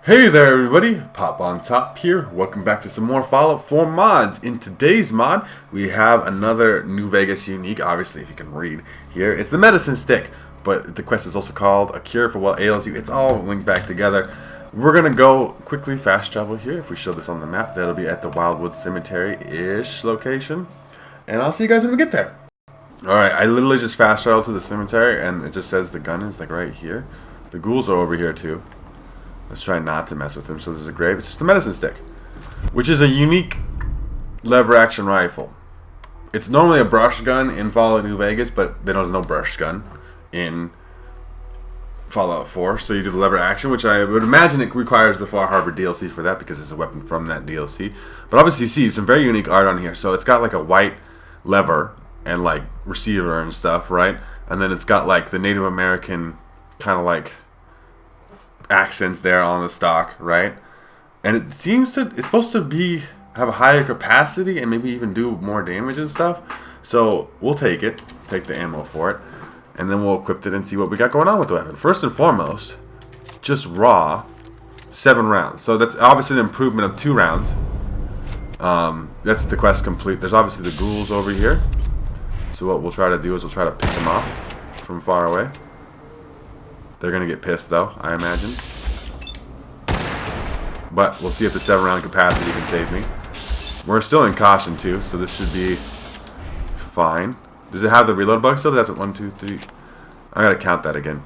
Hey there everybody, Popontop here. Welcome back to some more Fallout 4 mods. In today's mod, we have another New Vegas unique, obviously if you can read here. It's the medicine stick, but the quest is also called A Cure for What Ails You. It's all linked back together. We're going to go quickly fast travel here. If we show this on the map, that'll be at the Wildwood Cemetery-ish location. And I'll see you guys when we get there. Alright, I literally just fast traveled to the cemetery and it just says the gun is like right here. The ghouls are over here too. Let's try not to mess with him. So there's a grave. It's just a medicine stick, which is a unique lever action rifle. It's normally a brush gun in Fallout New Vegas, but there's no brush gun in Fallout 4. So you do the lever action, which I would imagine it requires the Far Harbor DLC for that because it's a weapon from that DLC. But obviously you see some very unique art on here. So it's got like a white lever and like receiver and stuff, right? And then it's got like the Native American kind of like accents there on the stock, right? And it seems to, it's supposed to be have a higher capacity and maybe even do more damage and stuff. So we'll take it, take the ammo for it, and then we'll equip it and see what we got going on with the weapon. First and foremost, just raw 7 rounds. So that's obviously an improvement of 2 rounds. That's the quest complete. There's obviously the ghouls over here. So what we'll try to do is we'll try to pick them off from far away. They're going to get pissed though, I imagine. But we'll see if the 7-round capacity can save me. We're still in caution too, so this should be fine. Does it have the reload bug still? That's 1, 2, 3. I gotta count that again.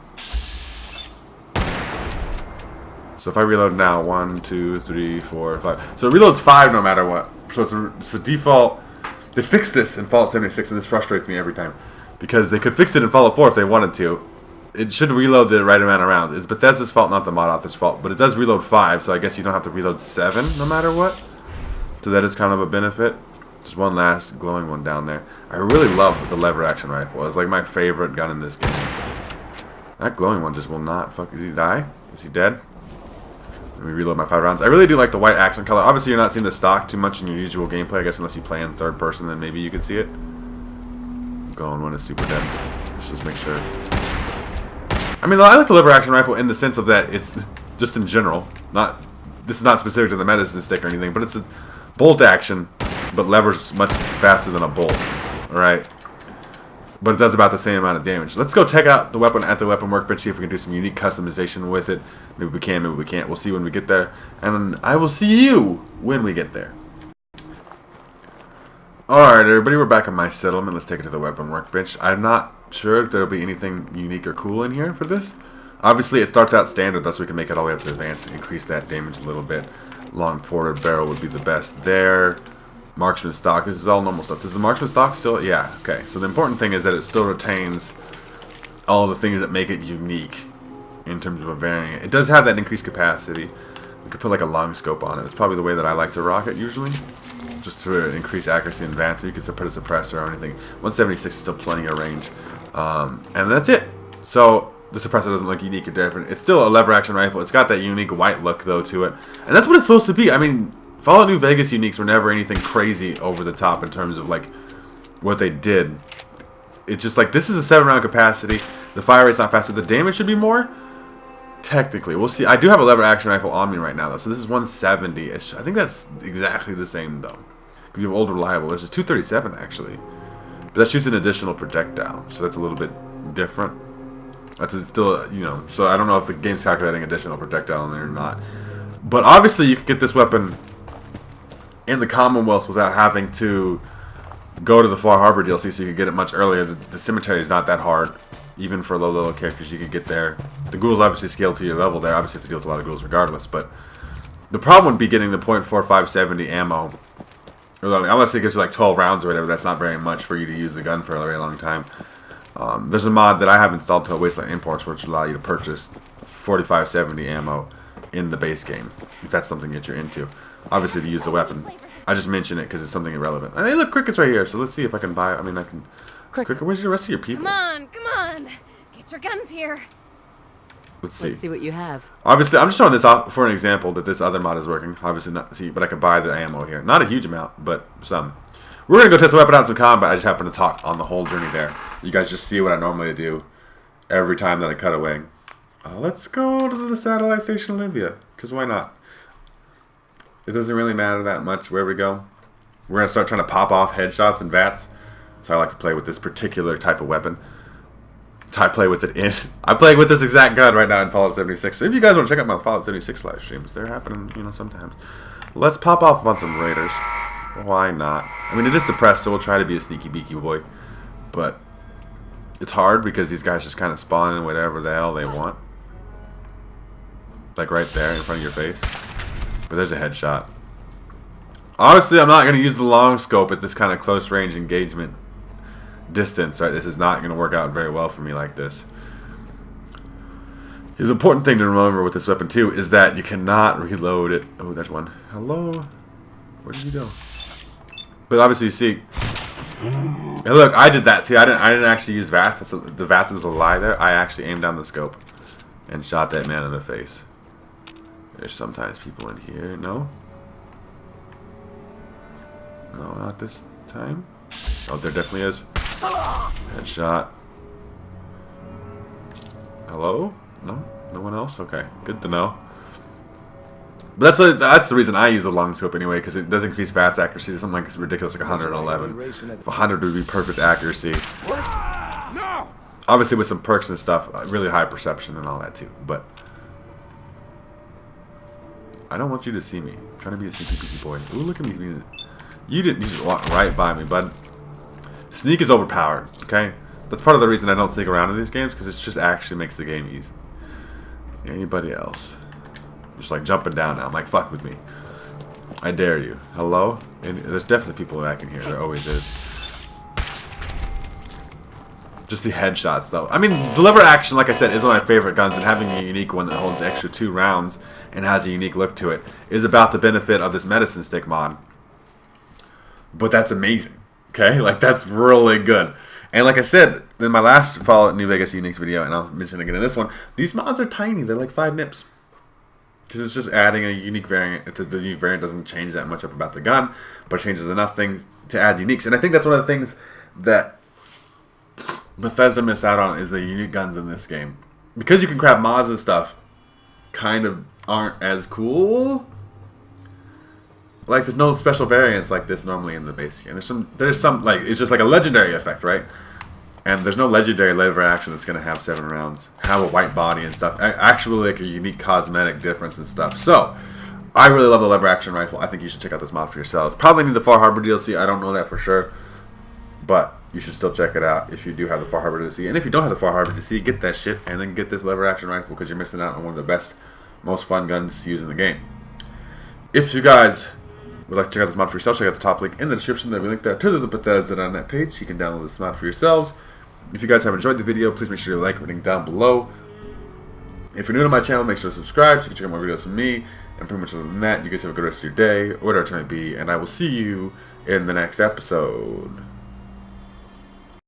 So if I reload now, 1, 2, 3, 4, 5. So it reloads 5 no matter what. So it's a default. They fixed this in Fallout 76, and this frustrates me every time. Because they could fix it in Fallout 4 if they wanted to. It should reload the right amount of rounds. It's Bethesda's fault, not the mod author's fault. But it does reload 5, so I guess you don't have to reload 7 no matter what. So that is kind of a benefit. Just one last glowing one down there. I really love the lever action rifle. It's like my favorite gun in this game. That glowing one just will not fuck. Did he die? Is he dead? Let me reload my 5 rounds. I really do like the white accent color. Obviously you're not seeing the stock too much in your usual gameplay. I guess unless you play in third person, then maybe you could see it. Glowing one is super dead. Let's just make sure. I mean, I like the lever action rifle in the sense of that it's just in general. This is not specific to the medicine stick or anything, but it's a bolt action, but lever's much faster than a bolt. Alright? But it does about the same amount of damage. Let's go check out the weapon at the weapon workbench, see if we can do some unique customization with it. Maybe we can, maybe we can't. We'll see when we get there. And I will see you when we get there. Alright everybody, we're back at my settlement. Let's take it to the weapon workbench. I'm not sure if there'll be anything unique or cool in here for this. Obviously it starts out standard, thus we can make it all the way up to advanced and increase that damage a little bit. Long ported barrel would be the best there. Marksman stock, this is all normal stuff. Does the marksman stock still? Yeah, okay. So the important thing is that it still retains all the things that make it unique in terms of a variant. It does have that increased capacity. We could put like a long scope on it. It's probably the way that I like to rock it usually. Just to increase accuracy and advance. So you could put a suppressor or anything. 176 is still plenty of range. And that's it. So the suppressor doesn't look unique or different. It's still a lever action rifle. It's got that unique white look though to it. And that's what it's supposed to be. I mean, Fallout New Vegas uniques were never anything crazy over the top in terms of like what they did. It's just like this is a 7-round capacity. The fire rate's not faster. The damage should be more. Technically, we'll see. I do have a lever action rifle on me right now though. So this is 170. I think that's exactly the same though. Because you have old reliable. This is 237 actually. But that shoots an additional projectile, so that's a little bit different. That's still, you know, so I don't know if the game's calculating additional projectile in there or not. But obviously you could get this weapon in the Commonwealth without having to go to the Far Harbor DLC, so you could get it much earlier. The cemetery is not that hard, even for low level characters. You could get there. The ghouls obviously scale to your level there. Obviously you have to deal with a lot of ghouls regardless, but the problem would be getting the .4570 ammo. Unless it gives you like 12 rounds or whatever, that's not very much for you to use the gun for a very long time. There's a mod that I have installed to Wasteland Imports which will allow you to purchase 4570 ammo in the base game, if that's something that you're into. Obviously to use the weapon. I just mention it because it's something irrelevant. And hey look, Cricket's right here, so let's see if I can buy, I mean I can... Cricket, where's the rest of your people? Come on! Get your guns here! Let's see what you have. Obviously, I'm just showing this off for an example that this other mod is working. Obviously not, see, but I can buy the ammo here. Not a huge amount, but some. We're going to go test the weapon out in some combat. I just happen to talk on the whole journey there. You guys just see what I normally do every time that I cut away. Let's go to the satellite station Olivia, because why not? It doesn't really matter that much where we go. We're going to start trying to pop off headshots and VATs. So I like to play with this particular type of weapon. I play with it in... I'm playing with this exact gun right now in Fallout 76. So if you guys want to check out my Fallout 76 live streams, they're happening, you know, sometimes. Let's pop off on some raiders. Why not? I mean, it is suppressed, so we'll try to be a sneaky beaky boy. But it's hard because these guys just kind of spawn in whatever the hell they want. Like right there in front of your face. But there's a headshot. Obviously, I'm not going to use the long scope at this kind of close range engagement distance. Right? This is not going to work out very well for me like this. The important thing to remember with this weapon too is that you cannot reload it. Oh, there's one. Hello? Where did you go? But obviously, you see. Hey, look, I did that. See, I didn't actually use VATS. The VATS is a lie there. I actually aimed down the scope and shot that man in the face. There's sometimes people in here. No? No, not this time. Oh, there definitely is. Headshot. Hello? No? No one else? Okay. Good to know. But that's the reason I use the long scope anyway, because it does increase VATS accuracy to something like ridiculous, like 111. If 100 would be perfect accuracy. Obviously with some perks and stuff, really high perception and all that too. But I don't want you to see me. I'm trying to be a sneaky peeky boy. Ooh, look at me. You just walk right by me, bud. Sneak is overpowered, okay? That's part of the reason I don't sneak around in these games, because it just actually makes the game easy. Anybody else? Just like jumping down now. I'm like, fuck with me. I dare you. Hello? And there's definitely people back in here. There always is. Just the headshots, though. I mean, the lever action, like I said, is one of my favorite guns, and having a unique one that holds extra 2 rounds and has a unique look to it is about the benefit of this medicine stick mod. But that's amazing. Okay? Like, that's really good. And like I said, in my last Fallout New Vegas Uniques video, and I'll mention it again in this one, these mods are tiny. They're like 5 nips. Because it's just adding a unique variant. The unique variant doesn't change that much up about the gun, but it changes enough things to add uniques. And I think that's one of the things that Bethesda missed out on is the unique guns in this game. Because you can craft mods and stuff, kind of aren't as cool. Like, there's no special variants like this normally in the base game. There's some like, it's just like a legendary effect, right? And there's no legendary lever action that's going to have 7 rounds, have a white body and stuff. Actually, like a unique cosmetic difference and stuff. So, I really love the lever action rifle. I think you should check out this mod for yourselves. Probably need the Far Harbor DLC. I don't know that for sure. But you should still check it out if you do have the Far Harbor DLC. And if you don't have the Far Harbor DLC, get that shit and then get this lever action rifle because you're missing out on one of the best, most fun guns to use in the game. If you guys would like to check out this mod for yourself, check out the top link in the description. There'll be a link there to the Bethesda.net page. You can download this mod for yourselves. If you guys have enjoyed the video, please make sure to like rating down below. If you're new to my channel, make sure to subscribe so you can check out more videos from me. And pretty much other than that, you guys have a good rest of your day, or whatever it may be, and I will see you in the next episode.